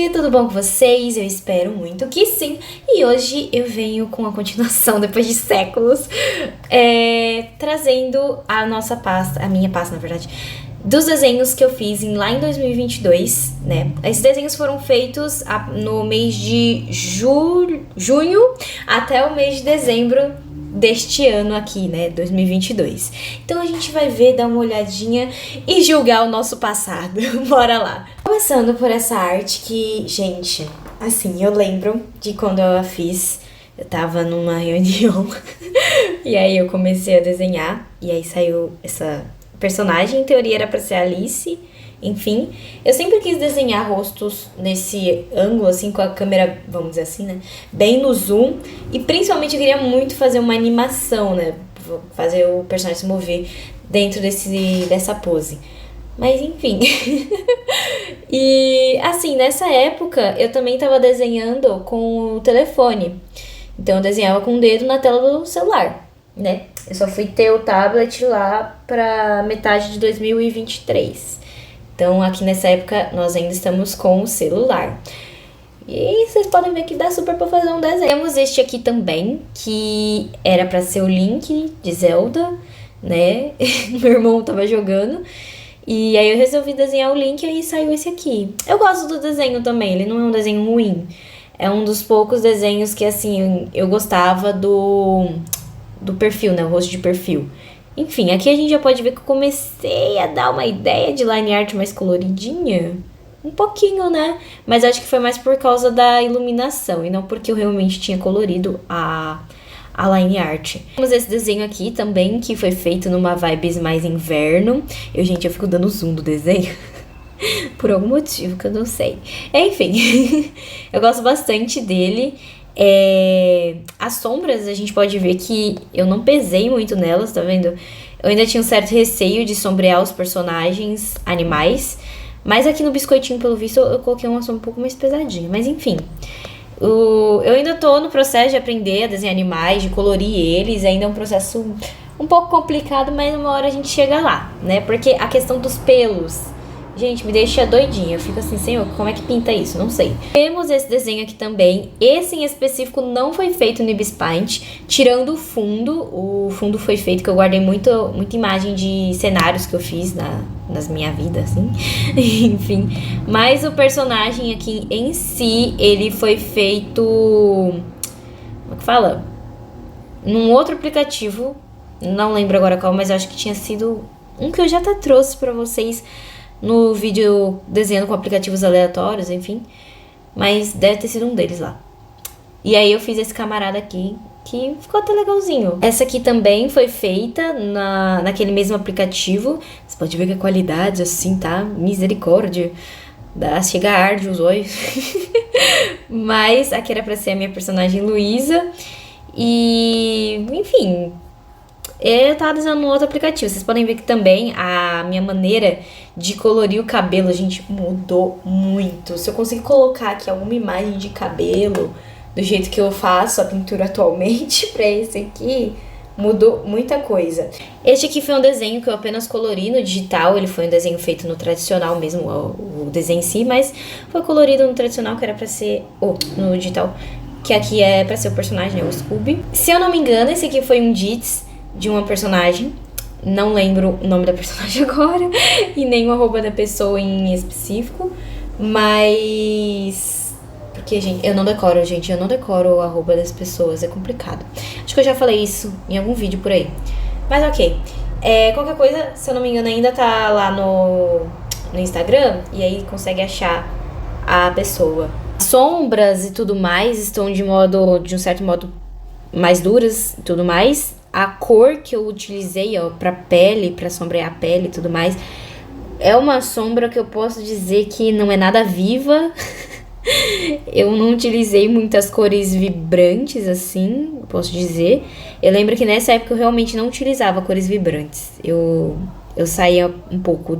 Oi, tudo bom com vocês? Eu espero muito que sim. E hoje eu venho com a continuação, depois de séculos, trazendo a nossa pasta, a minha pasta, na verdade, dos desenhos que eu fiz lá em 2022, né? Esses desenhos foram feitos no mês de junho até o mês de dezembro deste ano aqui, né, 2022. Então a gente vai ver, dar uma olhadinha e julgar o nosso passado. Bora lá. Começando por essa arte que, gente, assim, eu lembro de quando eu a fiz. Eu tava numa reunião e aí eu comecei a desenhar e aí saiu essa personagem. Em teoria era pra ser Alice. Enfim, eu sempre quis desenhar rostos nesse ângulo, assim, com a câmera, vamos dizer assim, né? Bem no zoom. E principalmente eu queria muito fazer uma animação, né? Fazer o personagem se mover dentro dessa pose. Mas enfim. E assim, nessa época eu também tava desenhando com o telefone. Então eu desenhava com o dedo na tela do celular, né? Eu só fui ter o tablet lá pra metade de 2023. Então, aqui nessa época, nós ainda estamos com o celular. E vocês podem ver que dá super pra fazer um desenho. Temos este aqui também, que era pra ser o Link de Zelda, né? Meu irmão tava jogando. E aí eu resolvi desenhar o Link e aí saiu esse aqui. Eu gosto do desenho também, ele não é um desenho ruim. É um dos poucos desenhos que, assim, eu gostava do perfil, né? O rosto de perfil. Enfim, aqui a gente já pode ver que eu comecei a dar uma ideia de line art mais coloridinha. Um pouquinho, né? Mas acho que foi mais por causa da iluminação e não porque eu realmente tinha colorido a line art. Temos esse desenho aqui também, que foi feito numa vibes mais inverno. Eu fico dando zoom do desenho. Por algum motivo que eu não sei. Enfim, eu gosto bastante dele. As sombras, a gente pode ver que eu não pesei muito nelas, tá vendo? Eu ainda tinha um certo receio de sombrear os personagens animais, mas aqui no biscoitinho, pelo visto, eu coloquei uma sombra um pouco mais pesadinha. Mas enfim, eu ainda tô no processo de aprender a desenhar animais, de colorir eles. Ainda é um processo um pouco complicado, mas uma hora a gente chega lá, né? Porque a questão dos pelos, gente, me deixa doidinha. Eu fico assim, senhor, como é que pinta isso? Não sei. Temos esse desenho aqui também. Esse em específico não foi feito no Ibis Paint, tirando o fundo. O fundo foi feito, que eu guardei muita imagem de cenários que eu fiz nas minha vida, assim. Enfim. Mas o personagem aqui em si, ele foi feito... Como é que fala? Num outro aplicativo. Não lembro agora qual, mas eu acho que tinha sido um que eu já até trouxe pra vocês no vídeo desenhando com aplicativos aleatórios, enfim. Mas deve ter sido um deles lá. E aí eu fiz esse camarada aqui, que ficou até legalzinho. Essa aqui também foi feita naquele mesmo aplicativo. Você pode ver que a qualidade, assim, tá? Misericórdia. Chega a arde os olhos. Mas aqui era pra ser a minha personagem Luísa. E, enfim... Eu tava desenhando um outro aplicativo. Vocês podem ver que também a minha maneira de colorir o cabelo, gente, mudou muito. Se eu conseguir colocar aqui alguma imagem de cabelo do jeito que eu faço a pintura atualmente pra esse aqui, mudou muita coisa. Este aqui foi um desenho que eu apenas colori no digital. Ele foi um desenho feito no tradicional mesmo, o desenho em si, mas foi colorido no tradicional, que era pra ser... no digital, que aqui é pra ser o personagem, né, o Scooby. Se eu não me engano, esse aqui foi um Dits de uma personagem, não lembro o nome da personagem agora, e nem o arroba da pessoa em específico, mas... Porque, gente, eu não decoro o arroba das pessoas, é complicado. Acho que eu já falei isso em algum vídeo por aí. Mas ok, qualquer coisa, se eu não me engano, ainda tá lá no Instagram, e aí consegue achar a pessoa. Sombras e tudo mais estão de um certo modo mais duras e tudo mais. A cor que eu utilizei, pra pele, pra sombrear a pele e tudo mais, é uma sombra que eu posso dizer que não é nada viva. Eu não utilizei muitas cores vibrantes, assim, posso dizer. Eu lembro que nessa época eu realmente não utilizava cores vibrantes. Eu saía um pouco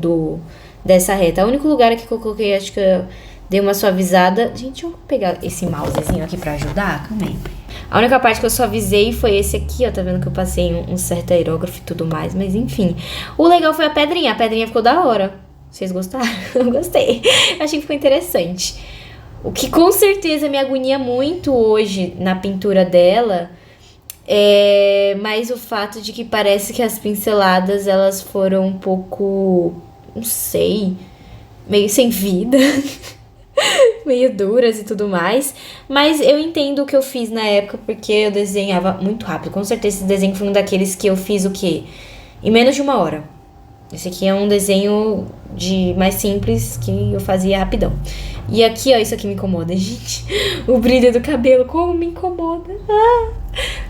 dessa reta. O único lugar aqui que eu coloquei, acho que eu dei uma suavizada... Gente, deixa eu pegar esse mousezinho aqui pra ajudar. Calma aí. A única parte que eu suavizei foi esse aqui, ó. Tá vendo que eu passei um certo aerógrafo e tudo mais, mas enfim. O legal foi a pedrinha. A pedrinha ficou da hora. Vocês gostaram? Eu gostei. Achei que ficou interessante. O que com certeza me agonia muito hoje na pintura dela é mais o fato de que parece que as pinceladas elas foram um pouco, não sei, meio sem vida, meio duras e tudo mais. Mas eu entendo o que eu fiz na época porque eu desenhava muito rápido. Com certeza esse desenho foi um daqueles que eu fiz o quê? Em menos de 1 hora. Esse aqui é um desenho mais simples que eu fazia rapidão. E aqui, ó, isso aqui me incomoda, gente. O brilho do cabelo, como me incomoda.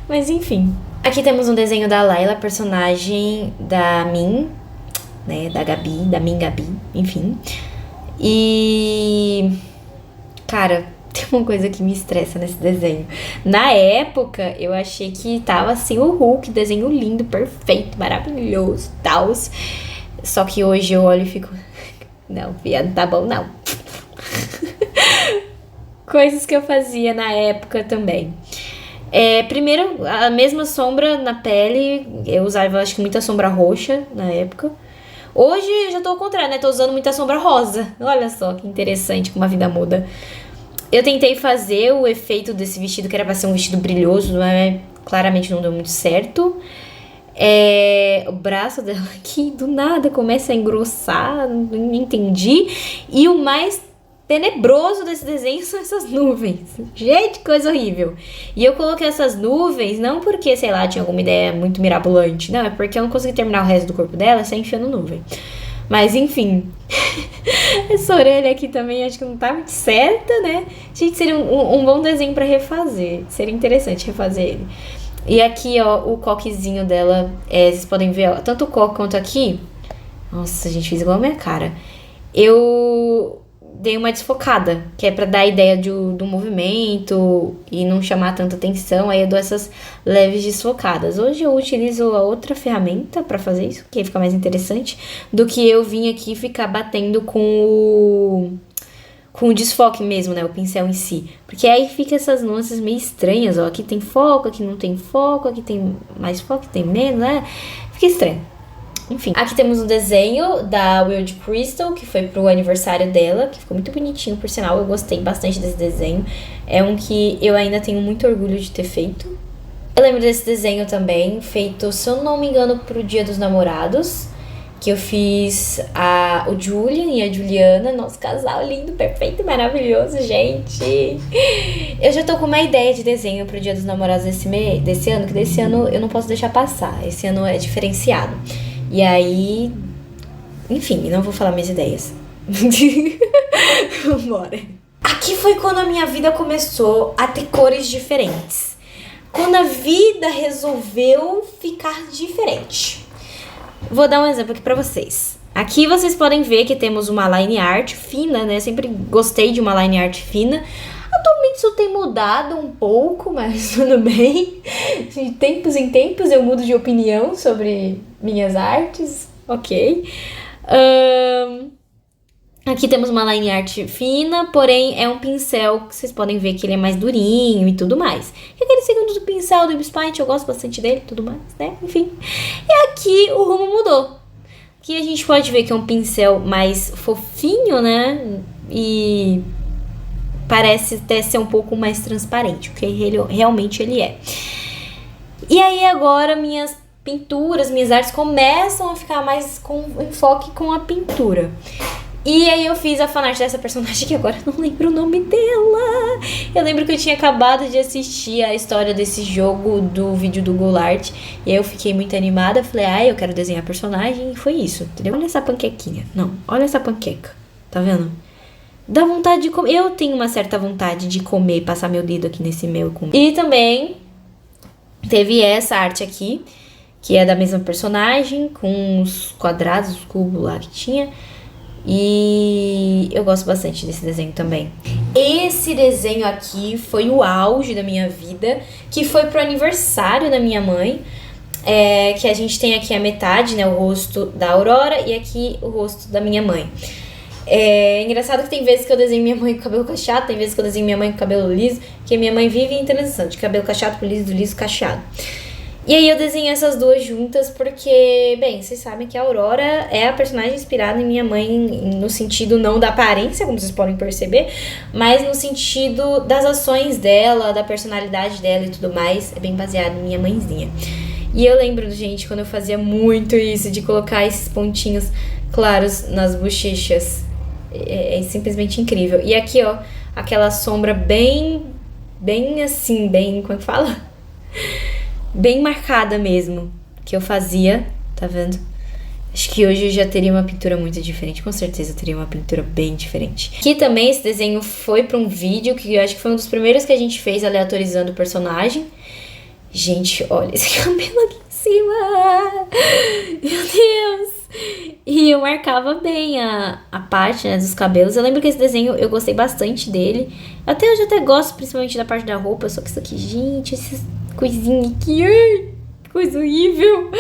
Mas enfim. Aqui temos um desenho da Layla, personagem da Min, né? Da Gabi, da Min Gabi, enfim. E... cara, tem uma coisa que me estressa nesse desenho. Na época, eu achei que tava assim, o Hulk, desenho lindo, perfeito, maravilhoso, tal. Só que hoje eu olho e fico... não, viado, tá bom, não. Coisas que eu fazia na época também. Primeiro, a mesma sombra na pele. Eu usava, acho que, muita sombra roxa na época. Hoje eu já tô ao contrário, né? Tô usando muita sombra rosa. Olha só que interessante como a vida muda. Eu tentei fazer o efeito desse vestido, que era pra ser um vestido brilhoso, mas claramente não deu muito certo. O braço dela aqui do nada começa a engrossar, não entendi. E o mais tenebroso desse desenho são essas nuvens. Gente, coisa horrível. E eu coloquei essas nuvens não porque, sei lá, tinha alguma ideia muito mirabolante. Não, é porque eu não consegui terminar o resto do corpo dela sem enfiando nuvem. Mas enfim. Essa orelha aqui também acho que não tá muito certa, né? Gente, seria um bom desenho pra refazer. Seria interessante refazer ele. E aqui, ó, o coquezinho dela, vocês podem ver, ó, tanto o coque quanto aqui. Nossa, a gente fez igual a minha cara. Eu dei uma desfocada, que é pra dar a ideia do movimento e não chamar tanta atenção. Aí eu dou essas leves desfocadas. Hoje eu utilizo a outra ferramenta pra fazer isso, que fica mais interessante, do que eu vim aqui ficar batendo com o desfoque mesmo, né? O pincel em si. Porque aí fica essas nuances meio estranhas, ó. Aqui tem foco, aqui não tem foco, aqui tem mais foco, aqui tem menos, né? Fica estranho. Enfim. Aqui temos um desenho da Wild Crystal, que foi pro aniversário dela, que ficou muito bonitinho, por sinal. Eu gostei bastante desse desenho. É um que eu ainda tenho muito orgulho de ter feito. Eu lembro desse desenho também, feito, se eu não me engano, pro Dia dos Namorados. Que eu fiz o Julian e a Juliana, nosso casal lindo, perfeito, maravilhoso, gente. Eu já tô com uma ideia de desenho pro Dia dos Namorados desse ano, que desse ano eu não posso deixar passar. Esse ano é diferenciado. E aí, enfim, não vou falar minhas ideias. Vambora. Aqui foi quando a minha vida começou a ter cores diferentes. Quando a vida resolveu ficar diferente. Vou dar um exemplo aqui pra vocês. Aqui vocês podem ver que temos uma line art fina, né? Sempre gostei de uma line art fina. Atualmente isso tem mudado um pouco, mas tudo bem. De tempos em tempos eu mudo de opinião sobre minhas artes. Ok. Aqui temos uma line art fina, porém é um pincel que vocês podem ver que ele é mais durinho e tudo mais. E aquele segundo do pincel do Ibis Paint, eu gosto bastante dele e tudo mais, né? Enfim. E aqui o rumo mudou. Aqui a gente pode ver que é um pincel mais fofinho, né? E parece até ser um pouco mais transparente, o que realmente ele é. E aí agora minhas pinturas, minhas artes começam a ficar mais com enfoque com a pintura. E aí eu fiz a fanart dessa personagem que agora eu não lembro o nome dela. Eu lembro que eu tinha acabado de assistir a história desse jogo do vídeo do Goulart. E aí eu fiquei muito animada. Falei, eu quero desenhar a personagem. E foi isso, entendeu? Olha essa panquequinha. Não, olha essa panqueca. Tá vendo? Dá vontade de comer. Eu tenho uma certa vontade de comer, passar meu dedo aqui nesse meu e comer. E também teve essa arte aqui, que é da mesma personagem, com os quadrados, os cubos lá que tinha. E eu gosto bastante desse desenho também. Esse desenho aqui foi o auge da minha vida, que foi pro aniversário da minha mãe. Que a gente tem aqui a metade, né, o rosto da Aurora, e aqui o rosto da minha mãe. É engraçado que tem vezes que eu desenho minha mãe com cabelo cacheado, tem vezes que eu desenho minha mãe com cabelo liso, porque minha mãe vive em transição de cabelo cacheado pro liso, do liso cacheado. E aí eu desenhei essas duas juntas porque, bem, vocês sabem que a Aurora é a personagem inspirada em minha mãe no sentido não da aparência, como vocês podem perceber, mas no sentido das ações dela, da personalidade dela e tudo mais. É bem baseado em minha mãezinha. E eu lembro, gente, quando eu fazia muito isso, de colocar esses pontinhos claros nas bochechas. É simplesmente incrível. E aqui, ó, aquela sombra bem assim, bem, como é que fala? Bem marcada mesmo, que eu fazia, tá vendo? Acho que hoje eu já teria uma pintura muito diferente, com certeza eu teria uma pintura bem diferente. Aqui também esse desenho foi pra um vídeo, que eu acho que foi um dos primeiros que a gente fez aleatorizando o personagem. Gente, olha esse cabelo aqui em cima! Meu Deus! E eu marcava bem a parte, né, dos cabelos. Eu lembro que esse desenho eu gostei bastante dele. Até hoje eu até gosto, principalmente da parte da roupa. Só que isso aqui, gente, essas coisinhas aqui, ai, que coisa horrível.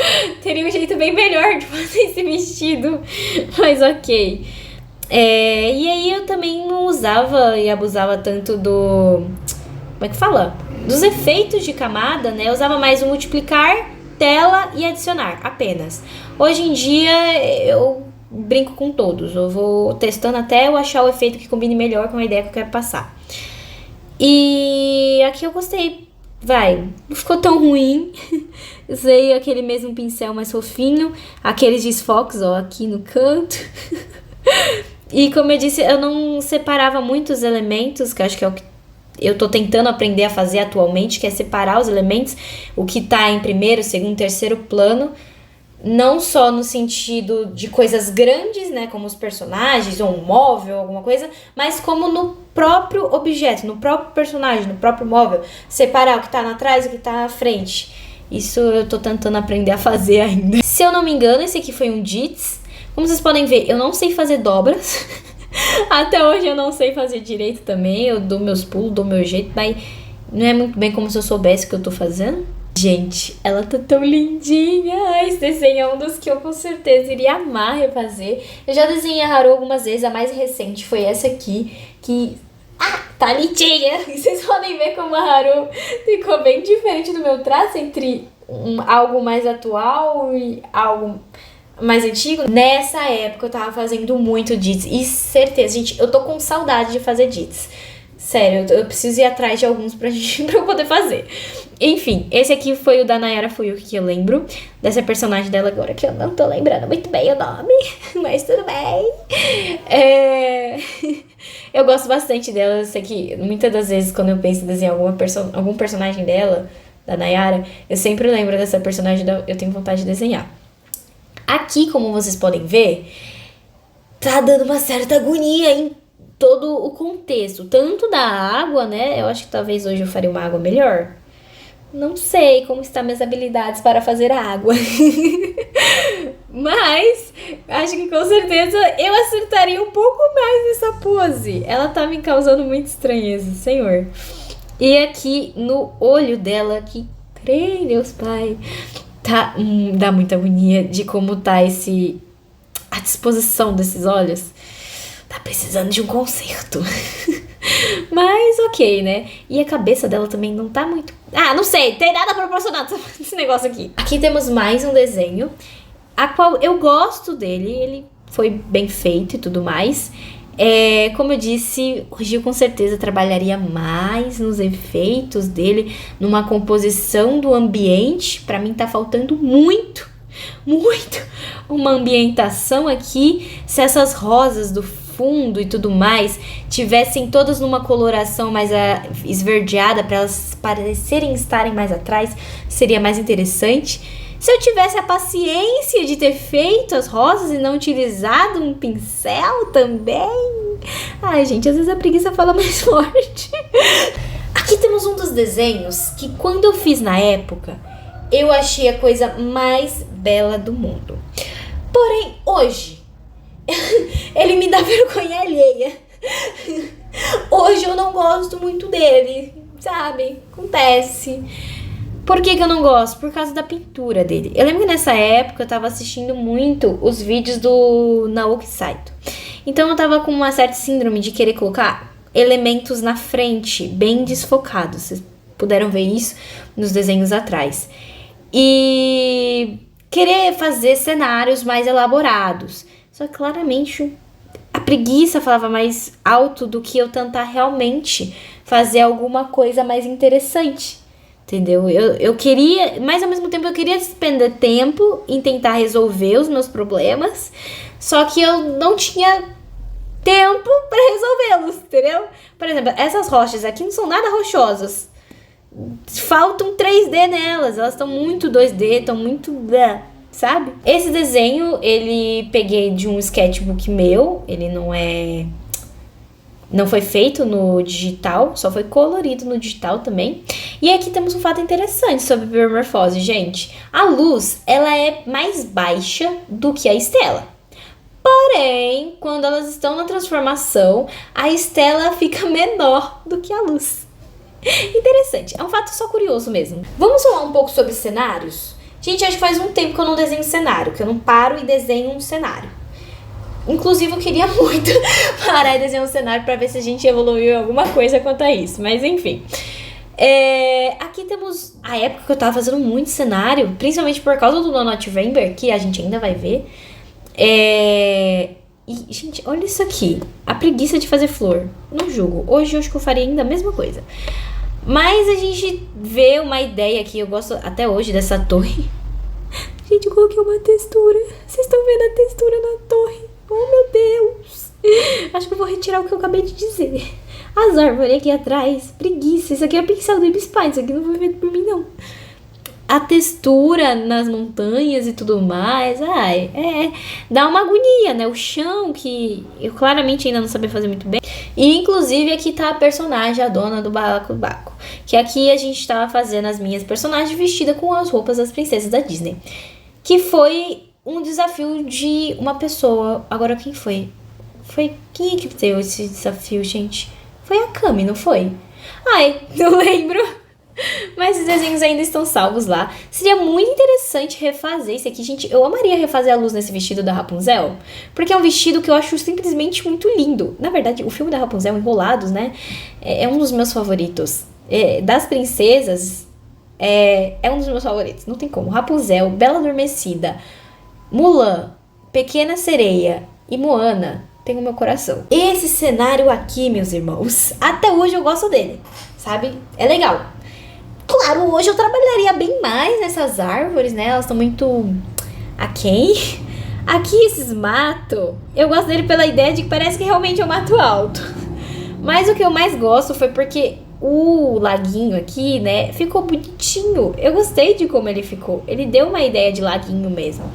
Teria um jeito bem melhor de fazer esse vestido. Mas ok. E aí eu também não usava e abusava tanto do... Como é que fala? Dos efeitos de camada, né? Eu usava mais o multiplicar, tela e adicionar, apenas. Hoje em dia eu brinco com todos. Eu vou testando até eu achar o efeito que combine melhor com a ideia que eu quero passar. E aqui eu gostei. Vai, não ficou tão ruim. Usei aquele mesmo pincel mais fofinho. Aqueles desfoques, ó, aqui no canto. E como eu disse, eu não separava muito os elementos, que acho que é o que eu tô tentando aprender a fazer atualmente, que é separar os elementos, o que tá em primeiro, segundo, terceiro plano, não só no sentido de coisas grandes, né, como os personagens, ou um móvel, alguma coisa, mas como no próprio objeto, no próprio personagem, no próprio móvel, separar o que tá na trás e o que tá na frente. Isso eu tô tentando aprender a fazer ainda. Se eu não me engano, esse aqui foi um Dits. Como vocês podem ver, eu não sei fazer dobras. Até hoje eu não sei fazer direito também. Eu dou meus pulos, dou meu jeito, mas não é muito bem como se eu soubesse o que eu tô fazendo. Gente, ela tá tão lindinha. Esse desenho é um dos que eu com certeza iria amar refazer. Eu já desenhei a Haru algumas vezes. A mais recente foi essa aqui, que... tá lindinha! E vocês podem ver como a Haru ficou bem diferente do meu traço, entre algo mais atual e algo mais antigo. Nessa época eu tava fazendo muito Dits. E certeza, gente, eu tô com saudade de fazer Dits. Sério, eu preciso ir atrás de alguns pra eu poder fazer. Enfim, esse aqui foi o da Nayara Fuyuki que eu lembro. Dessa personagem dela agora, que eu não tô lembrando muito bem o nome. Mas tudo bem. Eu gosto bastante dela. Eu sei que muitas das vezes quando eu penso em desenhar algum personagem dela, da Nayara, eu sempre lembro dessa personagem, eu tenho vontade de desenhar. Aqui, como vocês podem ver, tá dando uma certa agonia em todo o contexto. Tanto da água, né? Eu acho que talvez hoje eu faria uma água melhor. Não sei como estão minhas habilidades para fazer a água. Mas acho que com certeza eu acertaria um pouco mais nessa pose. Ela tá me causando muita estranheza, senhor. E aqui no olho dela, que crê, Deus Pai, tá, dá muita agonia de como tá a disposição desses olhos. Tá precisando de um conserto. Mas ok, né? E a cabeça dela também não tá muito... não sei, tem nada proporcionado esse negócio aqui. Aqui temos mais um desenho, a qual eu gosto dele, ele foi bem feito e tudo mais. Como eu disse, hoje eu com certeza trabalharia mais nos efeitos dele, numa composição do ambiente. Pra mim tá faltando muito uma ambientação aqui. Se essas rosas do fundo e tudo mais tivessem todas numa coloração mais esverdeada, para elas parecerem estarem mais atrás, seria mais interessante. Se eu tivesse a paciência de ter feito as rosas e não utilizado um pincel também. Ai, gente, às vezes a preguiça fala mais forte. Aqui temos um dos desenhos que, quando eu fiz na época, eu achei a coisa mais bela do mundo. Porém, hoje, ele me dá vergonha alheia. Hoje eu não gosto muito dele, sabe? Acontece. Por que eu não gosto? Por causa da pintura dele. Eu lembro que nessa época eu tava assistindo muito os vídeos do Naoki Saito. Então eu tava com uma certa síndrome de querer colocar elementos na frente, bem desfocados. Vocês puderam ver isso nos desenhos atrás. e querer fazer cenários mais elaborados. Só que claramente a preguiça falava mais alto do que eu tentar realmente fazer alguma coisa mais interessante. Entendeu? Eu queria, mas ao mesmo tempo eu queria despender tempo em tentar resolver os meus problemas, só que eu não tinha tempo pra resolvê-los, entendeu? Por exemplo, essas rochas aqui não são nada rochosas. Faltam 3D nelas, elas estão muito 2D, estão muito... sabe? Esse desenho, ele peguei de um sketchbook meu, ele não foi feito no digital, só foi colorido no digital também. E aqui temos um fato interessante sobre biomorfose, gente. A luz, ela é mais baixa do que a estela. Porém, quando elas estão na transformação, a estela fica menor do que a luz. Interessante, é um fato só curioso mesmo. Vamos falar um pouco sobre cenários? Gente, acho que faz um tempo que eu não desenho cenário, que eu não paro e desenho um cenário. Inclusive, eu queria muito parar e desenhar um cenário pra ver se a gente evoluiu em alguma coisa quanto a isso. Mas, enfim. Aqui temos a época que eu tava fazendo muito cenário, principalmente por causa do No November, que a gente ainda vai ver. E, gente, olha isso aqui. A preguiça de fazer flor. Não julgo. Hoje eu acho que eu faria ainda a mesma coisa. Mas a gente vê uma ideia aqui. Eu gosto até hoje dessa torre. Gente, eu coloquei uma textura. Vocês estão vendo a textura na torre? Oh, meu Deus. Acho que eu vou retirar o que eu acabei de dizer. As árvores aqui atrás. Preguiça. Isso aqui é pincel do Ibspine. Isso aqui não foi feito por mim, não. A textura nas montanhas e tudo mais. Dá uma agonia, né? O chão, que eu claramente ainda não sabia fazer muito bem. E, inclusive, aqui tá a personagem, a dona do balacobaco. Que aqui a gente tava fazendo as minhas personagens vestidas com as roupas das princesas da Disney. Que foi um desafio de uma pessoa. Agora, quem foi? Quem é que deu esse desafio, gente? Foi a Cami, não foi? Ai, não lembro. Mas os desenhos ainda estão salvos lá. Seria muito interessante refazer isso aqui, gente. Eu amaria refazer a luz nesse vestido da Rapunzel, porque é um vestido que eu acho simplesmente muito lindo. Na verdade, o filme da Rapunzel, Enrolados, né, é um dos meus favoritos. Das princesas, é um dos meus favoritos. Não tem como. Rapunzel, Bela Adormecida, Mulan, Pequena Sereia e Moana tem o meu coração. Esse cenário aqui, meus irmãos, até hoje eu gosto dele, sabe? É legal. Claro, hoje eu trabalharia bem mais nessas árvores, né? Elas estão muito aquém. Aqui, esses matos, eu gosto dele pela ideia de que parece que realmente é um mato alto. Mas o que eu mais gosto foi porque o laguinho aqui, né, ficou bonitinho. Eu gostei de como ele ficou. Ele deu uma ideia de laguinho mesmo.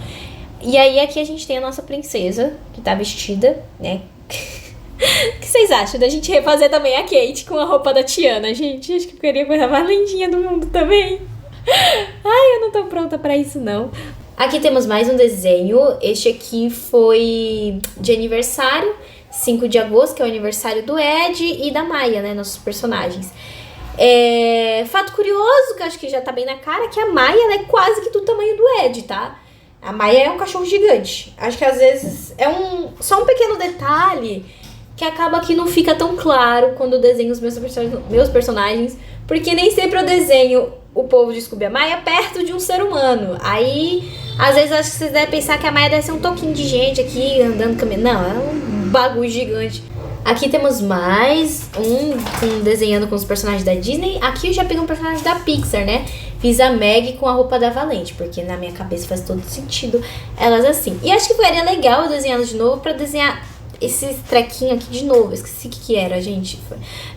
E aí aqui a gente tem a nossa princesa, que tá vestida, né? O que vocês acham da gente refazer também a Kate com a roupa da Tiana, gente? Acho que eu queria a coisa mais lindinha do mundo também. Ai, eu não tô pronta pra isso, não. Aqui temos mais um desenho. Este aqui foi de aniversário, 5 de agosto, que é o aniversário do Ed e da Maia, né? Nossos personagens. Fato curioso, que eu acho que já tá bem na cara, que a Maia, ela é quase que do tamanho do Ed, tá? A Maia é um cachorro gigante. Acho que às vezes é só um pequeno detalhe que acaba que não fica tão claro quando eu desenho os meus personagens, porque nem sempre eu desenho o povo de Scooby e a Maia perto de um ser humano. Aí, às vezes, acho que vocês devem pensar que a Maia deve ser um toquinho de gente aqui, andando, caminhando. Não, é um bagulho gigante. Aqui temos mais um desenhando com os personagens da Disney. Aqui eu já peguei um personagem da Pixar, né? Fiz a Meg com a roupa da Valente, porque na minha cabeça faz todo sentido elas assim. E acho que seria legal eu desenhá-las de novo pra desenhar esse trequinho aqui de novo. Esqueci o que era, gente.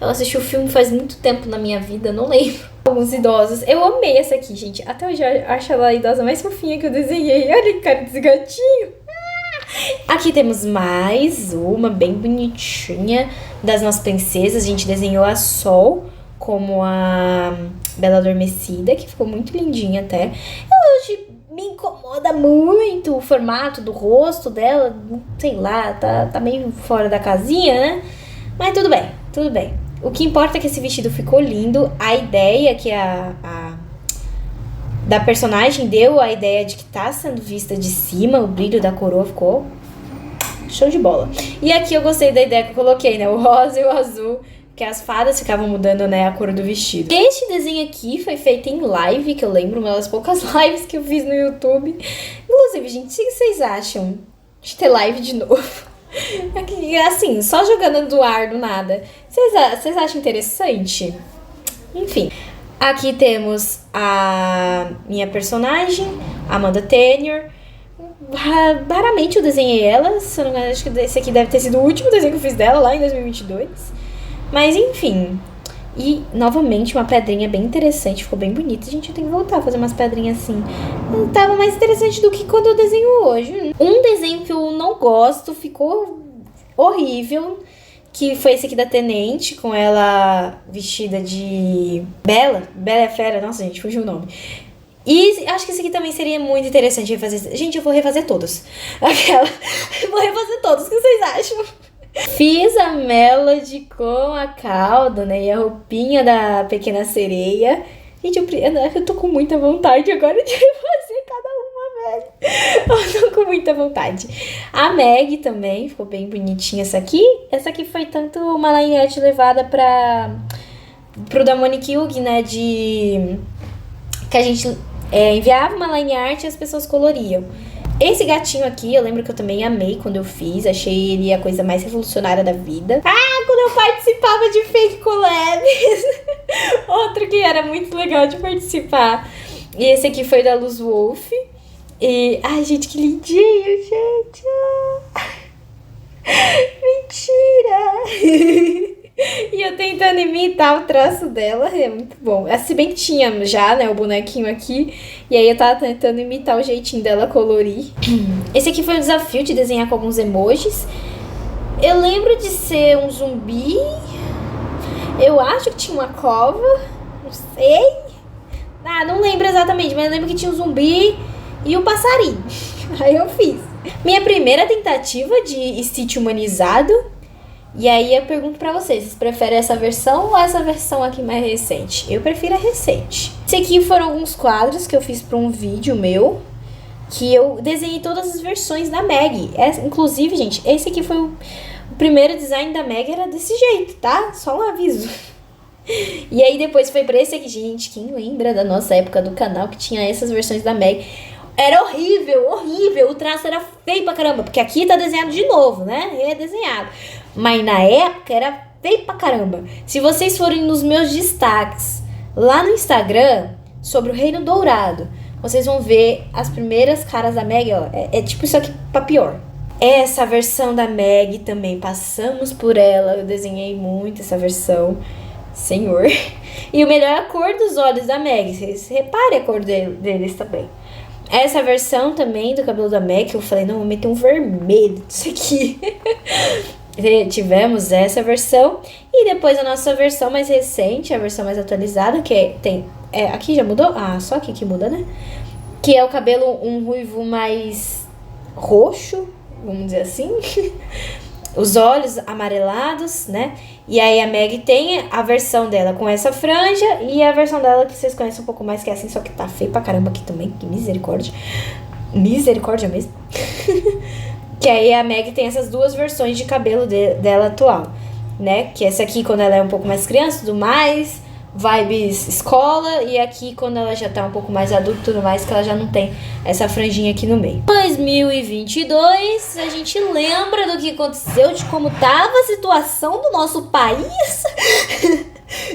Eu assisti o filme faz muito tempo na minha vida, não lembro. Alguns idosos. Eu amei essa aqui, gente. Até hoje eu acho ela a idosa mais fofinha que eu desenhei. Olha que cara desse gatinho. Aqui temos mais uma bem bonitinha das nossas princesas. A gente desenhou a Sol como a Bela Adormecida, que ficou muito lindinha até. Hoje me incomoda muito o formato do rosto dela. Sei lá, tá meio fora da casinha, né? Mas tudo bem, tudo bem. O que importa é que esse vestido ficou lindo. A ideia que da personagem deu a ideia de que tá sendo vista de cima, o brilho da coroa ficou show de bola. E aqui eu gostei da ideia que eu coloquei, né? O rosa e o azul porque as fadas ficavam mudando, né, a cor do vestido. Este desenho aqui foi feito em live, que eu lembro, uma das poucas lives que eu fiz no YouTube. Inclusive, gente, o que vocês acham de ter live de novo? Assim, só jogando do ar do nada. Vocês acham interessante? Enfim. Aqui temos a minha personagem, Amanda Tenor. Raramente eu desenhei ela. Se eu não me engano, acho que esse aqui deve ter sido o último desenho que eu fiz dela lá em 2022. Mas enfim. E novamente uma pedrinha bem interessante. Ficou bem bonita. Gente, eu tenho que voltar a fazer umas pedrinhas assim. Tava mais interessante do que quando eu desenho hoje. Um desenho que eu não gosto, ficou horrível, que foi esse aqui da Tenente, com ela vestida de Bela é Fera. Nossa, gente, fugiu o nome. E acho que esse aqui também seria muito interessante refazer. Gente, eu vou refazer todos. Vou refazer todos. O que vocês acham? Fiz a Melody com a cauda, né? E a roupinha da Pequena Sereia. Gente, eu tô com muita vontade agora de refazer cada uma, velho. Eu tô com muita vontade. A Meg também ficou bem bonitinha essa aqui. Essa aqui foi tanto uma lainete levada pro da Monique Hugh, né? Que a gente enviava uma line art e as pessoas coloriam. Esse gatinho aqui, eu lembro que eu também amei quando eu fiz. Achei ele a coisa mais revolucionária da vida. Quando eu participava de fake collabs. Outro que era muito legal de participar. E esse aqui foi da Luz Wolf. E... ai, gente, que lindinho, gente. Mentira. E eu tentando imitar o traço dela, é muito bom. Se bem que tinha já, né, o bonequinho aqui. E aí eu tava tentando imitar o jeitinho dela colorir. Esse aqui foi um desafio de desenhar com alguns emojis. Eu lembro de ser um zumbi. Eu acho que tinha uma cova. Não sei. Não lembro exatamente, mas eu lembro que tinha um zumbi e um passarinho. Aí eu fiz. Minha primeira tentativa de Stitch humanizado. E aí eu pergunto pra vocês preferem essa versão ou essa versão aqui mais recente? Eu prefiro a recente. Esse aqui foram alguns quadros que eu fiz pra um vídeo meu, que eu desenhei todas as versões da Meg. Inclusive, gente, esse aqui foi o primeiro design da Meg, era desse jeito, tá? Só um aviso. E aí depois foi pra esse aqui, gente, quem lembra da nossa época do canal que tinha essas versões da Meg? Era horrível, horrível, o traço era feio pra caramba, porque aqui tá desenhado de novo, né? É desenhado. Mas na época era feio pra caramba. Se vocês forem nos meus destaques lá no Instagram, sobre o Reino Dourado, vocês vão ver as primeiras caras da Meg, ó. É tipo isso aqui pra pior. Essa versão da Meg também, passamos por ela, eu desenhei muito essa versão. Senhor. E o melhor é a cor dos olhos da Meg, vocês reparem a cor deles também. Essa versão também do cabelo da Meg, que eu falei, não, vou meter um vermelho disso aqui. Tivemos essa versão. E depois a nossa versão mais recente, a versão mais atualizada, que aqui já mudou? Só aqui que muda, né? Que é o cabelo, um ruivo mais roxo, vamos dizer assim. Os olhos amarelados, né? E aí a Meg tem a versão dela com essa franja e a versão dela que vocês conhecem um pouco mais, que é assim, só que tá feio pra caramba aqui também. Que misericórdia. Misericórdia mesmo. Que aí a Meg tem essas duas versões de cabelo dela atual, né? Que essa aqui quando ela é um pouco mais criança e tudo mais, vibes escola, e aqui quando ela já tá um pouco mais adulta e tudo mais, que ela já não tem essa franjinha aqui no meio. 2022, a gente lembra do que aconteceu, de como tava a situação do nosso país,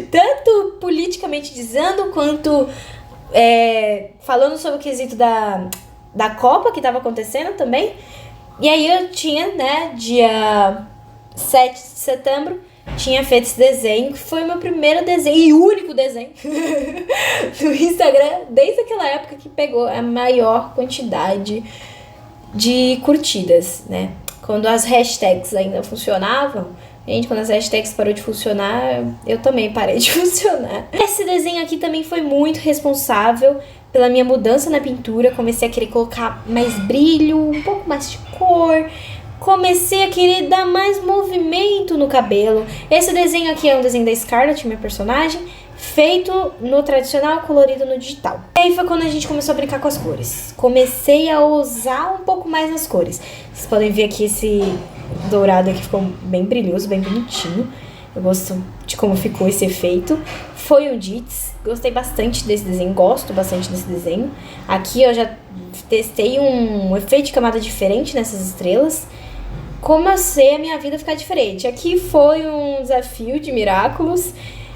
tanto politicamente dizendo, quanto falando sobre o quesito da Copa que tava acontecendo também. E aí eu tinha, né, dia 7 de setembro, tinha feito esse desenho, que foi o meu primeiro desenho e único desenho no Instagram, desde aquela época que pegou a maior quantidade de curtidas, né? Quando as hashtags ainda funcionavam. Gente, quando as hashtags parou de funcionar, eu também parei de funcionar. Esse desenho aqui também foi muito responsável pela minha mudança na pintura. Comecei a querer colocar mais brilho, um pouco mais de cor. Comecei a querer dar mais movimento no cabelo. Esse desenho aqui é um desenho da Scarlett, minha personagem, feito no tradicional, colorido no digital. E aí foi quando a gente começou a brincar com as cores. Comecei a ousar um pouco mais nas cores. Vocês podem ver aqui esse dourado aqui ficou bem brilhoso, bem bonitinho. Eu gosto de como ficou esse efeito. Foi um Dits. Gostei bastante desse desenho. Gosto bastante desse desenho. Aqui eu já testei um efeito de camada diferente nessas estrelas. Como eu sei a minha vida ficar diferente. Aqui foi um desafio de Miraculous.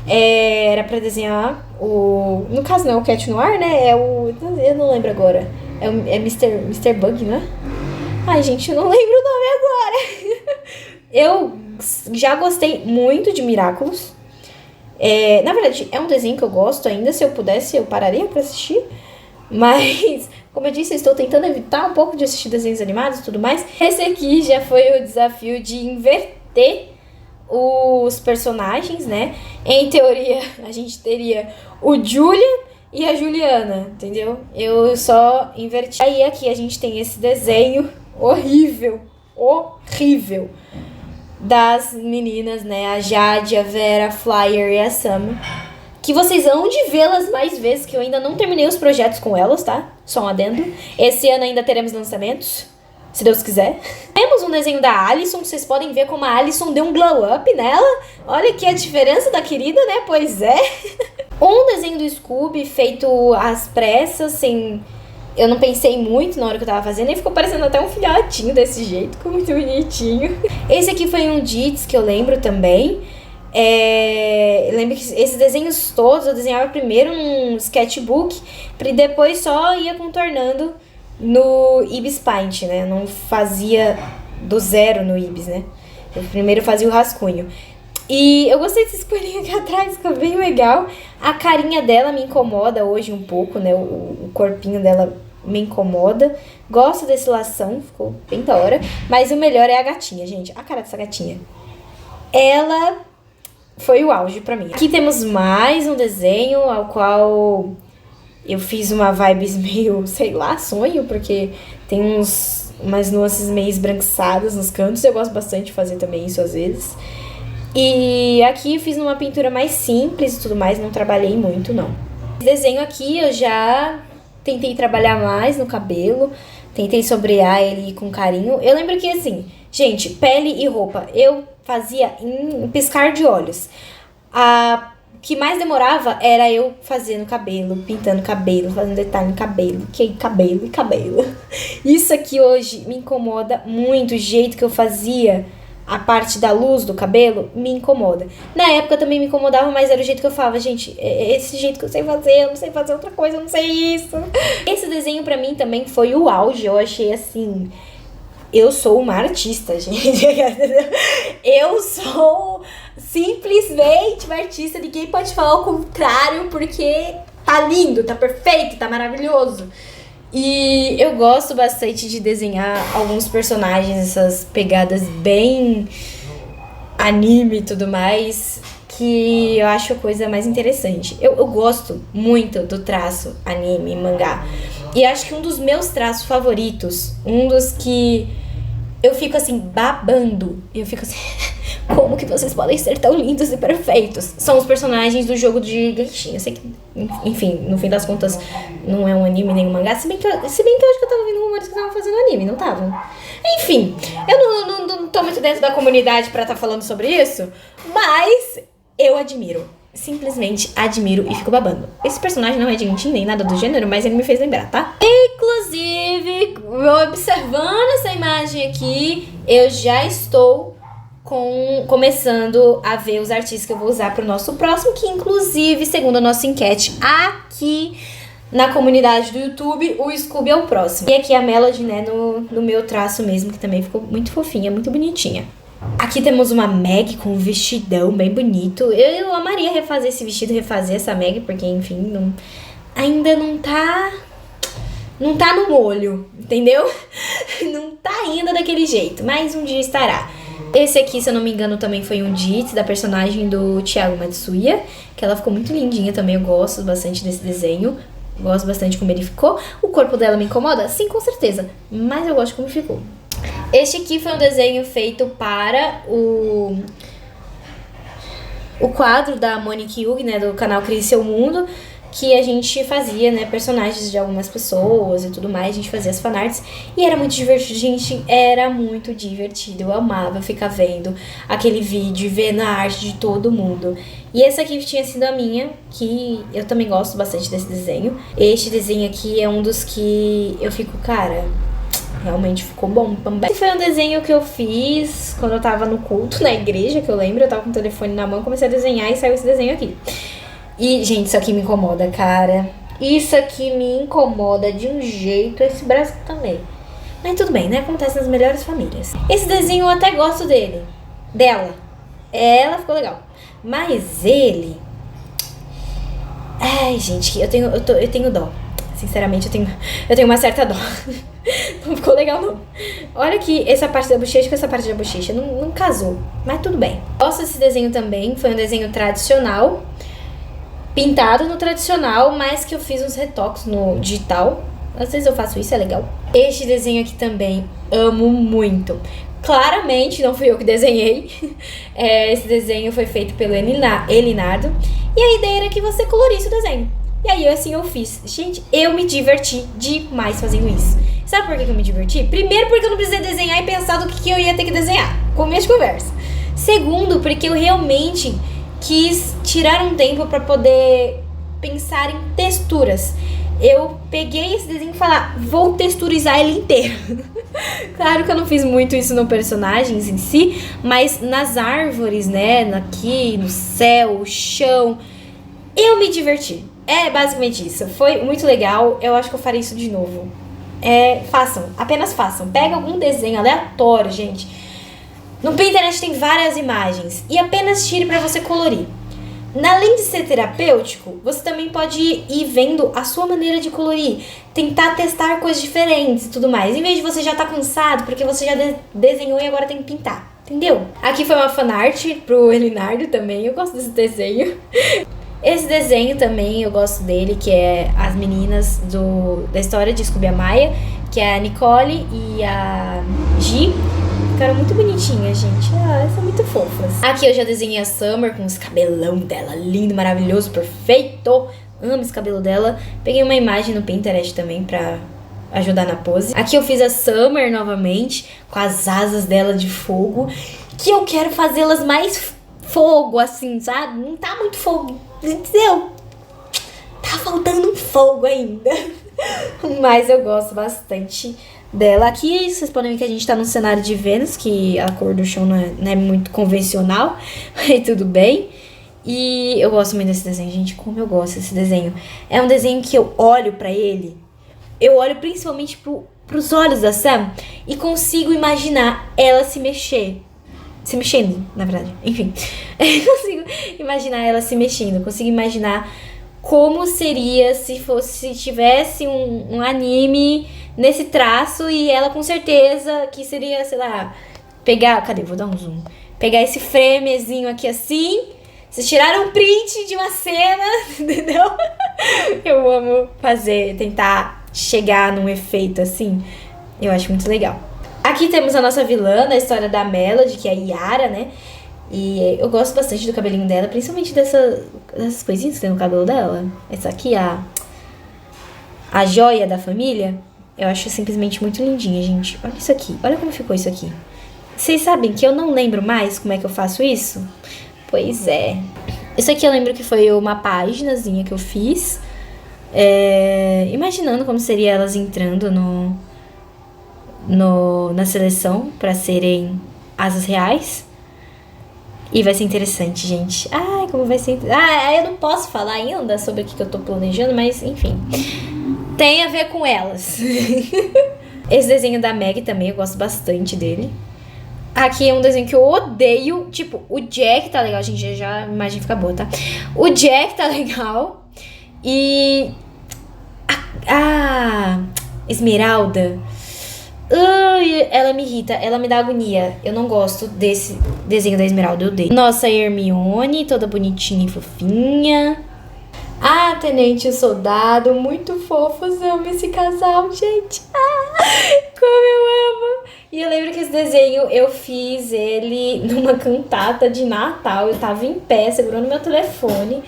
Era pra desenhar o... No caso não é o Cat Noir, né? É o... Eu não lembro agora. É Mr. Bug, não é? Ai, gente, eu não lembro o nome agora. Eu já gostei muito de Miraculous. Na verdade, é um desenho que eu gosto ainda. Se eu pudesse, eu pararia pra assistir. Mas, como eu disse, eu estou tentando evitar um pouco de assistir desenhos animados e tudo mais. Esse aqui já foi o desafio de inverter os personagens, né? Em teoria, a gente teria o Julian e a Juliana, entendeu? Eu só inverti. Aí aqui a gente tem esse desenho horrível das meninas, né? A Jade, a Vera, a Flyer e a Sam. Que vocês vão de vê-las mais vezes, que eu ainda não terminei os projetos com elas, tá? Só um adendo. Esse ano ainda teremos lançamentos, se Deus quiser. Temos um desenho da Alison, vocês podem ver como a Alison deu um glow up nela. Olha aqui a diferença da querida, né? Pois é. Um desenho do Scooby feito às pressas, sem... Eu não pensei muito na hora que eu tava fazendo, e ficou parecendo até um filhotinho desse jeito, ficou muito bonitinho. Esse aqui foi um Dits que eu lembro também. Eu lembro que esses desenhos todos eu desenhava primeiro num sketchbook e depois só ia contornando no Ibis Paint, né? Eu não fazia do zero no Ibis, né? Eu primeiro fazia o rascunho. E eu gostei desse coelhinho aqui atrás, ficou bem legal. A carinha dela me incomoda hoje um pouco, né? O corpinho dela me incomoda. Gosto desse lação, ficou bem da hora. Mas o melhor é a gatinha, gente. A cara dessa gatinha. Ela... foi o auge pra mim. Aqui temos mais um desenho ao qual eu fiz uma vibes meio, sei lá, sonho, porque tem umas nuances meio esbranquiçadas nos cantos. Eu gosto bastante de fazer também isso às vezes. E aqui eu fiz numa pintura mais simples e tudo mais, não trabalhei muito, não. Esse desenho aqui eu já tentei trabalhar mais no cabelo, tentei sombrear ele com carinho. Eu lembro que assim, gente, pele e roupa, eu fazia em piscar de olhos. O que mais demorava era eu fazendo cabelo, pintando cabelo, fazendo detalhe no cabelo, cabelo. Isso aqui hoje me incomoda muito, o jeito que eu fazia a parte da luz do cabelo me incomoda. Na época também me incomodava, mas era o jeito que eu falava, gente, é esse jeito que eu sei fazer, eu não sei fazer outra coisa, eu não sei isso. Esse desenho pra mim também foi o auge, eu achei assim... Eu sou uma artista, gente. Eu sou simplesmente uma artista. Ninguém pode falar o contrário, porque tá lindo, tá perfeito, tá maravilhoso. E eu gosto bastante de desenhar alguns personagens, essas pegadas bem anime e tudo mais, que eu acho a coisa mais interessante. Eu gosto muito do traço anime, mangá. E acho que um dos meus traços favoritos, um dos que eu fico assim, babando. Eu fico assim, como que vocês podem ser tão lindos e perfeitos? São os personagens do jogo de Genshin. Eu sei que, enfim, no fim das contas, não é um anime nem um mangá. Se bem que eu acho que eu tava vendo rumores que estavam fazendo anime, não estavam? Enfim, eu não tô muito dentro da comunidade pra estar falando sobre isso, mas eu admiro. Simplesmente admiro e fico babando. Esse personagem não é de Genshin nem nada do gênero, mas ele me fez lembrar, tá? Inclusive, observando essa imagem aqui, eu já estou começando a ver os artistas que eu vou usar pro nosso próximo, que inclusive, segundo a nossa enquete aqui na comunidade do YouTube, o Scooby é o próximo. E aqui a Melody, né, no meu traço mesmo, que também ficou muito fofinha, muito bonitinha. Aqui temos uma Meg com um vestidão bem bonito. Eu amaria refazer esse vestido, refazer essa Meg, porque, enfim, ainda não tá no molho, entendeu? Não tá ainda daquele jeito, mas um dia estará. Esse aqui, se eu não me engano, também foi um Dits da personagem do Thiago Matsuya, que ela ficou muito lindinha também, eu gosto bastante desse desenho. Gosto bastante como ele ficou. O corpo dela me incomoda? Sim, com certeza, mas eu gosto de como ficou. Este aqui foi um desenho feito para o quadro da Monique Hugh, né, do canal Crie Seu Mundo, que a gente fazia, né, personagens de algumas pessoas e tudo mais, a gente fazia as fanarts, e era muito divertido, gente, era muito divertido, eu amava ficar vendo aquele vídeo, vendo a arte de todo mundo. E essa aqui tinha sido a minha, que eu também gosto bastante desse desenho. Este desenho aqui é um dos que eu fico, cara, realmente ficou bom também. Esse foi um desenho que eu fiz quando eu tava no culto, na igreja, que eu lembro, eu tava com o telefone na mão, comecei a desenhar e saiu esse desenho aqui. E, gente, isso aqui me incomoda, cara. Isso aqui me incomoda de um jeito. Esse braço também. Mas tudo bem, né? Acontece nas melhores famílias. Esse desenho eu até gosto dele. Dela. Ela ficou legal. Mas ele... Ai, gente, eu tenho dó. Sinceramente, eu tenho uma certa dó. Não ficou legal, não. Olha aqui, essa parte da bochecha com essa parte da bochecha. Não casou. Mas tudo bem. Gosto desse desenho também. Foi um desenho tradicional. Pintado no tradicional, mas que eu fiz uns retoques no digital. Às vezes eu faço isso, é legal. Este desenho aqui também, amo muito. Claramente não fui eu que desenhei. Esse desenho foi feito pelo Elinardo. E a ideia era que você colorisse o desenho. E aí assim eu fiz. Gente, eu me diverti demais fazendo isso. Sabe por que eu me diverti? Primeiro, porque eu não precisei desenhar e pensar do que eu ia ter que desenhar. Começo de conversa. Segundo, porque eu realmente quis tirar um tempo para poder pensar em texturas. Eu peguei esse desenho e falar, vou texturizar ele inteiro. Claro que eu não fiz muito isso no personagens em si, mas nas árvores, né, aqui, no céu, chão, eu me diverti. É basicamente isso. Foi muito legal. Eu acho que eu farei isso de novo. Façam, apenas façam. Pega algum desenho aleatório, gente. No Pinterest tem várias imagens e apenas tire para você colorir. Além de ser terapêutico, você também pode ir vendo a sua maneira de colorir, tentar testar coisas diferentes e tudo mais. Em vez de você já estar cansado porque você já desenhou e agora tem que pintar, entendeu? Aqui foi uma fanart pro Elinardo também, eu gosto desse desenho. Esse desenho também eu gosto dele, que é as meninas da história de Scooby e Maia, que é a Nicole e a Gi. Ficaram muito bonitinhas, gente. São muito fofas. Aqui eu já desenhei a Summer com os cabelão dela. Lindo, maravilhoso, perfeito. Amo esse cabelo dela. Peguei uma imagem no Pinterest também pra ajudar na pose. Aqui eu fiz a Summer novamente, com as asas dela de fogo. Que eu quero fazê-las mais fogo, assim, sabe? Não tá muito fogo, entendeu? Tá faltando um fogo ainda. Mas eu gosto bastante dela. Aqui vocês podem ver que a gente tá num cenário de Vênus, que a cor do chão não é muito convencional, e tudo bem. E eu gosto muito desse desenho, gente, como eu gosto desse desenho. É um desenho que eu olho pra ele, eu olho principalmente pros olhos da Sam e consigo imaginar ela se mexendo, na verdade, enfim. Eu consigo imaginar ela se mexendo, consigo imaginar como seria se tivesse um anime nesse traço e ela com certeza que seria, sei lá, pegar... Cadê? Vou dar um zoom. Pegar esse framezinho aqui assim. Vocês tiraram um print de uma cena, entendeu? Eu amo tentar chegar num efeito assim. Eu acho muito legal. Aqui temos a nossa vilã da história da Melody, que é a Yara, né? E eu gosto bastante do cabelinho dela, principalmente dessas coisinhas que tem no cabelo dela. Essa aqui, a joia da família. Eu acho simplesmente muito lindinha, gente. Olha isso aqui. Olha como ficou isso aqui. Vocês sabem que eu não lembro mais como é que eu faço isso? Pois é. Isso aqui eu lembro que foi uma paginazinha que eu fiz. Imaginando como seria elas entrando na seleção para serem asas reais. E vai ser interessante, gente. Ai, como vai ser... eu não posso falar ainda sobre o que eu tô planejando, mas enfim. Tem a ver com elas. Esse desenho da Meg também, eu gosto bastante dele. Aqui é um desenho que eu odeio. Tipo, o Jack tá legal, gente. Já a imagem fica boa, tá? O Jack tá legal. E... a Esmeralda... ela me irrita, ela me dá agonia. Eu não gosto desse desenho da Esmeralda, eu odeio. Nossa Hermione, toda bonitinha e fofinha. Ah, Tenente e o Soldado, muito fofos, amo esse casal, gente. Como eu amo. E eu lembro que esse desenho, eu fiz ele numa cantata de Natal. Eu tava em pé, segurando meu telefone,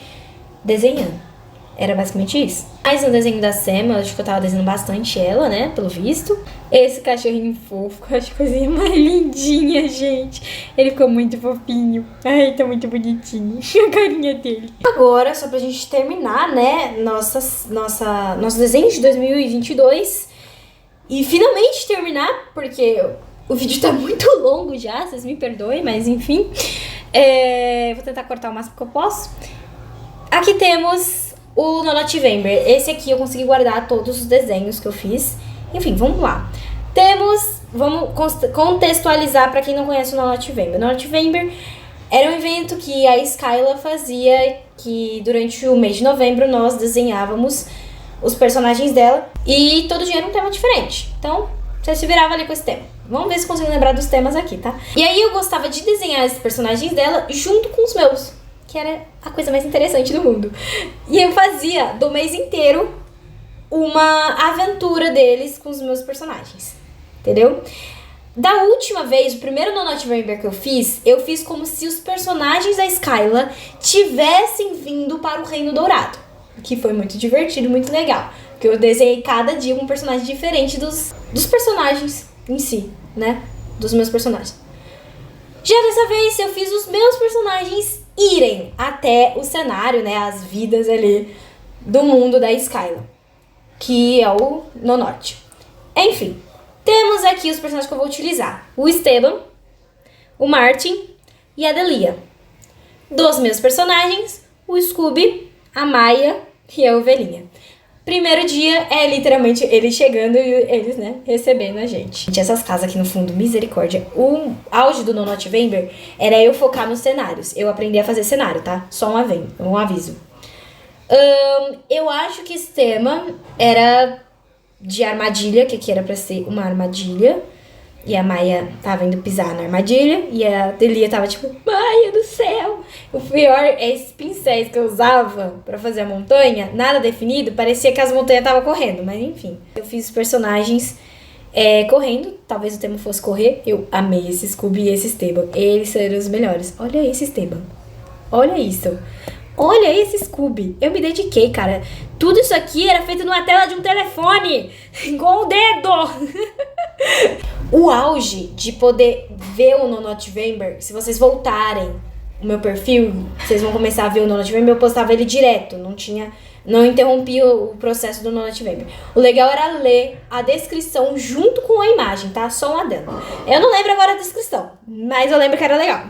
desenhando. Era basicamente isso. Mas no desenho da Sam, eu acho que eu tava desenhando bastante ela, né? Pelo visto. Esse cachorrinho fofo, eu acho a coisinha mais lindinha, gente. Ele ficou muito fofinho. Ai, tá muito bonitinho. A carinha dele. Agora, só pra gente terminar, né? Nosso desenho de 2022. E finalmente terminar, porque o vídeo tá muito longo já, vocês me perdoem, mas enfim. Vou tentar cortar o máximo que eu posso. Aqui temos o Nonovember. Esse aqui eu consegui guardar todos os desenhos que eu fiz. Enfim, vamos lá. Vamos contextualizar para quem não conhece o Nonovember. O Nonovember era um evento que a Skyla fazia, que durante o mês de novembro nós desenhávamos os personagens dela e todo dia era um tema diferente. Então, você se virava ali com esse tema. Vamos ver se consigo lembrar dos temas aqui, tá? E aí eu gostava de desenhar esses personagens dela junto com os meus, que era a coisa mais interessante do mundo. E eu fazia do mês inteiro uma aventura deles com os meus personagens, entendeu? Da última vez, o primeiro Nonovember que eu fiz como se os personagens da Skyla tivessem vindo para o Reino Dourado, que foi muito divertido, muito legal, porque eu desenhei cada dia um personagem diferente dos personagens em si, né? Dos meus personagens. Já dessa vez, eu fiz os meus personagens irem até o cenário, né? As vidas ali do mundo da Skyla, que é o No Norte. Enfim, temos aqui os personagens que eu vou utilizar. O Esteban, o Martin e a Delia. Dos meus personagens, o Scooby, a Maia e a Ovelhinha. Primeiro dia é literalmente eles chegando e eles, né, recebendo a gente. Gente, essas casas aqui no fundo, misericórdia. O auge do Nonovember era eu focar nos cenários. Eu aprendi a fazer cenário, tá? Só um aviso. Eu acho que esse tema era de armadilha, que aqui era pra ser uma armadilha. E a Maia tava indo pisar na armadilha. E a Delia tava tipo, Maia do céu! O pior é esses pincéis que eu usava pra fazer a montanha, nada definido, parecia que as montanhas estavam correndo. Mas enfim, eu fiz os personagens correndo. Talvez o tema fosse correr. Eu amei esse Scooby e esse Esteban. Eles serão os melhores. Olha esse Esteban. Olha isso. Olha esse Scooby. Eu me dediquei, cara. Tudo isso aqui era feito numa tela de um telefone. Com o dedo. O auge de poder ver o Nonovember, se vocês voltarem o meu perfil, vocês vão começar a ver o Nonovember, eu postava ele direto, não interrompia o processo do Nonovember. O legal era ler a descrição junto com a imagem, tá? Só um adendo. Eu não lembro agora a descrição, mas eu lembro que era legal.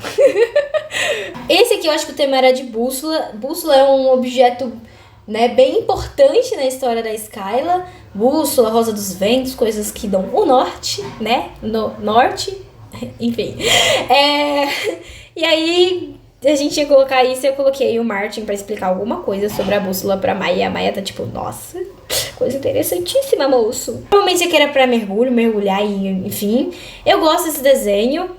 Esse aqui eu acho que o tema era de bússola. Bússola é um objeto, né, bem importante na história da Skyla. Bússola, rosa dos ventos, coisas que dão o norte, né? No norte, enfim. E aí a gente ia colocar isso e eu coloquei o Martin pra explicar alguma coisa sobre a bússola pra Maia. E a Maia tá tipo, nossa, coisa interessantíssima, moço. Provavelmente aqui era pra mergulhar e enfim. Eu gosto desse desenho.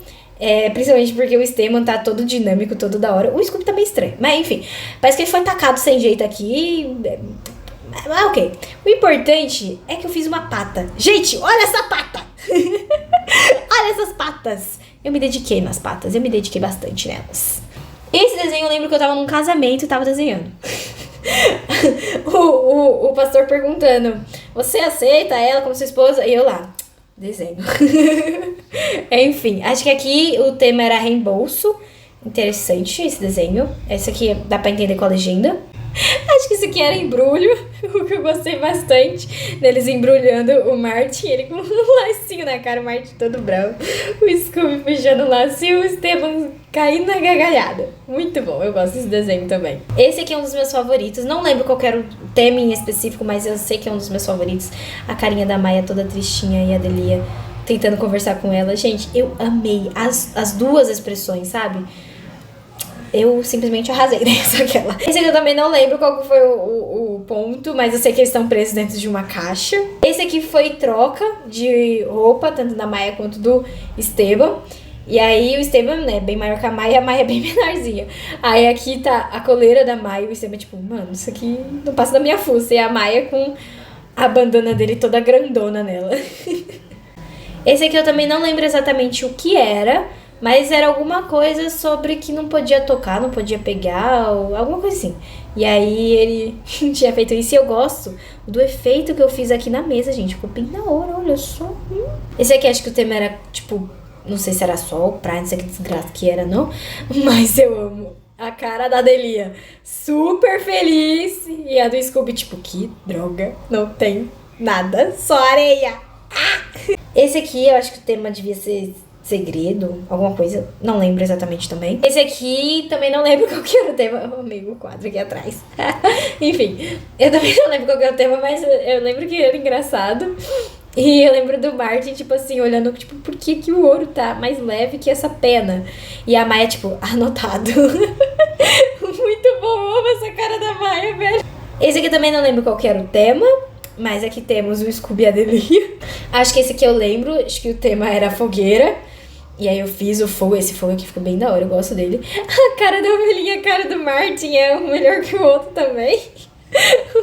Principalmente porque o Esteban tá todo dinâmico, todo da hora. O Scooby tá bem estranho, mas enfim. Parece que ele foi tacado sem jeito aqui. Ok. O importante é que eu fiz uma pata. Gente, olha essa pata! Olha essas patas! Eu me dediquei nas patas, eu me dediquei bastante nelas. Esse desenho eu lembro que eu tava num casamento e tava desenhando. o pastor perguntando, você aceita ela como sua esposa? E eu lá, desenho. Enfim, acho que aqui o tema era reembolso. Interessante esse desenho. Esse aqui dá pra entender com a legenda. Acho que isso aqui era embrulho, o que eu gostei bastante deles embrulhando o Martin, ele com um lacinho na cara, o Martin todo bravo, o Scooby puxando o laço e o Esteban caindo na gargalhada. Muito bom, eu gosto desse desenho também. Esse aqui é um dos meus favoritos, não lembro qual era o tema em específico, mas eu sei que é um dos meus favoritos. A carinha da Maia toda tristinha e a Delia tentando conversar com ela. Gente, eu amei as duas expressões, sabe? Eu simplesmente arrasei nessa aquela. Esse aqui eu também não lembro qual foi o ponto, mas eu sei que eles estão presos dentro de uma caixa. Esse aqui foi troca de roupa, tanto da Maia quanto do Esteban. E aí o Esteban, né, bem maior que a Maia é bem menorzinha. Aí aqui tá a coleira da Maia e o Esteban tipo, mano, isso aqui não passa da minha fuça. E a Maia com a bandana dele toda grandona nela. Esse aqui eu também não lembro exatamente o que era, Mas era alguma coisa sobre que não podia tocar, não podia pegar, ou alguma coisa assim. E aí ele tinha feito isso e eu gosto do efeito que eu fiz aqui na mesa, gente. Ficou bem da hora, olha só. Esse aqui acho que o tema era, tipo, não sei se era sol, praia, não sei que desgraça que era, não. Mas eu amo a cara da Delia. Super feliz. E a do Scooby, tipo, que droga, não tem nada, só areia. Esse aqui eu acho que o tema devia ser segredo, alguma coisa, não lembro exatamente também. Esse aqui também não lembro qual que era o tema, eu amei o quadro aqui atrás. Enfim, eu também não lembro qual que era o tema, mas eu lembro que era engraçado. E eu lembro do Martin, tipo assim, olhando, tipo, por que que o ouro tá mais leve que essa pena? E a Maia, tipo, anotado. Muito bom, eu amo essa cara da Maia, velho. Esse aqui também não lembro qual que era o tema. Mas aqui temos o Scooby e a Delia. Acho que esse aqui eu lembro. Acho que o tema era fogueira. E aí eu fiz o fogo. Esse fogo aqui ficou bem da hora, eu gosto dele. A cara da ovelhinha, a cara do Martin é um melhor que o outro também.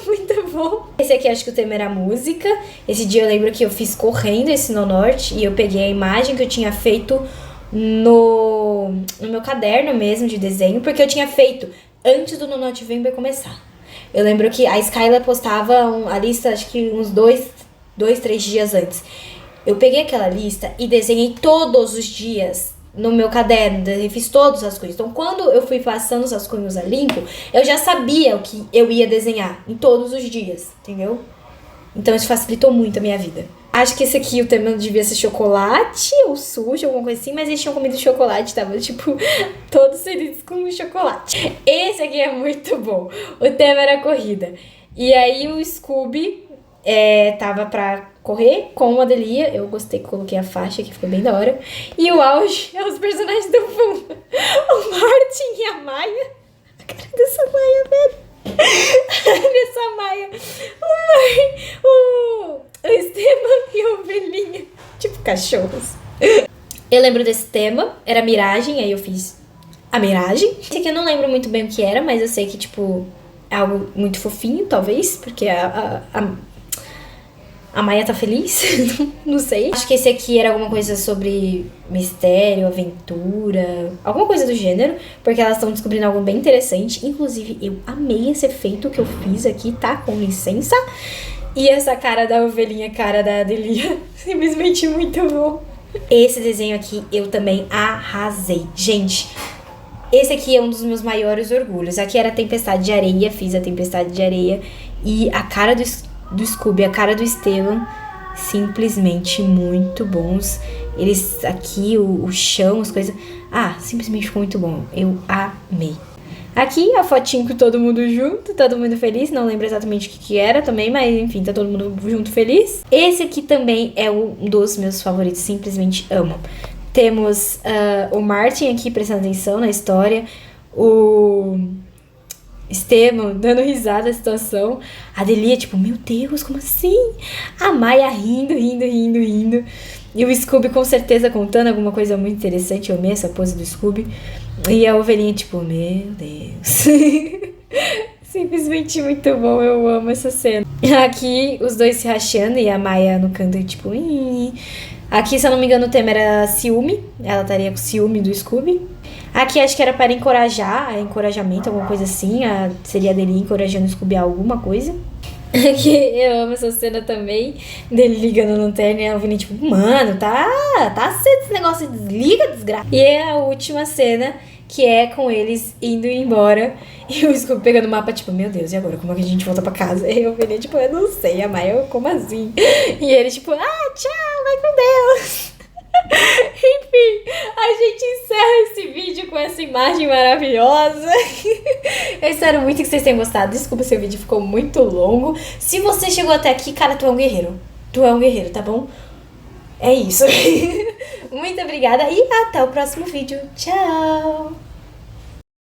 Muito bom. Esse aqui acho que o tema era música. Esse dia eu lembro que eu fiz correndo esse No Norte. E eu peguei a imagem que eu tinha feito no meu caderno mesmo de desenho. Porque eu tinha feito antes do No November começar. Eu lembro que a Skyla postava a lista, acho que uns 3 dias antes. Eu peguei aquela lista e desenhei todos os dias no meu caderno. Eu fiz todas as coisas. Então, quando eu fui passando os rascunhos a limpo, eu já sabia o que eu ia desenhar em todos os dias, entendeu? Então, isso facilitou muito a minha vida. Acho que esse aqui, o tema devia ser chocolate ou sujo, alguma coisa assim. Mas eles tinham comido chocolate, tava, tipo, todos felizes com chocolate. Esse aqui é muito bom. O tema era corrida. E aí o Scooby tava pra correr com a Delia. Eu gostei que coloquei a faixa, que ficou bem da hora. E o auge é os personagens do fundo. O Martin e a Maia. A cara dessa Maia, velho. Dessa Maia. O Esteban e a ovelhinha. Tipo cachorros. Eu lembro desse tema. Era miragem. Aí eu fiz a miragem. Esse aqui eu não lembro muito bem o que era. Mas eu sei que, tipo, é algo muito fofinho, talvez. Porque a Maia tá feliz. Não sei. Acho que esse aqui era alguma coisa sobre mistério, aventura, alguma coisa do gênero, porque elas estão descobrindo algo bem interessante. Inclusive, eu amei esse efeito que eu fiz aqui, tá? Com licença. E essa cara da ovelhinha, cara da Delia, simplesmente muito bom. Esse desenho aqui eu também arrasei. Gente, esse aqui é um dos meus maiores orgulhos. Aqui era a tempestade de areia, fiz a tempestade de areia. E a cara do Scooby, a cara do Esteban, simplesmente muito bons. Eles aqui, o chão, as coisas. Simplesmente ficou muito bom. Eu amei. Aqui a fotinho com todo mundo junto, todo mundo feliz. Não lembro exatamente o que era também, mas enfim, tá todo mundo junto feliz. Esse aqui também é um dos meus favoritos, simplesmente amo. Temos o Martin aqui prestando atenção na história. O Esteban dando risada da situação. A Delia, tipo, meu Deus, como assim? A Maia rindo. E o Scooby com certeza contando alguma coisa muito interessante. Eu amei essa pose do Scooby. E a ovelhinha, tipo, meu Deus. Simplesmente muito bom, eu amo essa cena. Aqui, os dois se rachando e a Maia no canto, tipo... Ih. Aqui, se eu não me engano, o tema era ciúme. Ela estaria com ciúme do Scooby. Aqui, acho que era para encorajar, encorajamento, alguma coisa assim. Seria dele encorajando o Scooby a alguma coisa. Aqui, eu amo essa cena também. Dele ligando no lanterna e a ovelhinha, tipo... Mano, tá cedo esse negócio, desliga, desgraça. E é a última cena... que é com eles indo embora. E o Scooby pegando o mapa, tipo, meu Deus, e agora? Como é que a gente volta pra casa? E eu falei, tipo, eu não sei, a Maia, como assim? E ele, tipo, tchau, vai com Deus. Enfim, a gente encerra esse vídeo com essa imagem maravilhosa. Eu espero muito que vocês tenham gostado. Desculpa se o vídeo ficou muito longo. Se você chegou até aqui, cara, tu é um guerreiro. Tu é um guerreiro, tá bom? É isso. Muito obrigada e até o próximo vídeo. Tchau!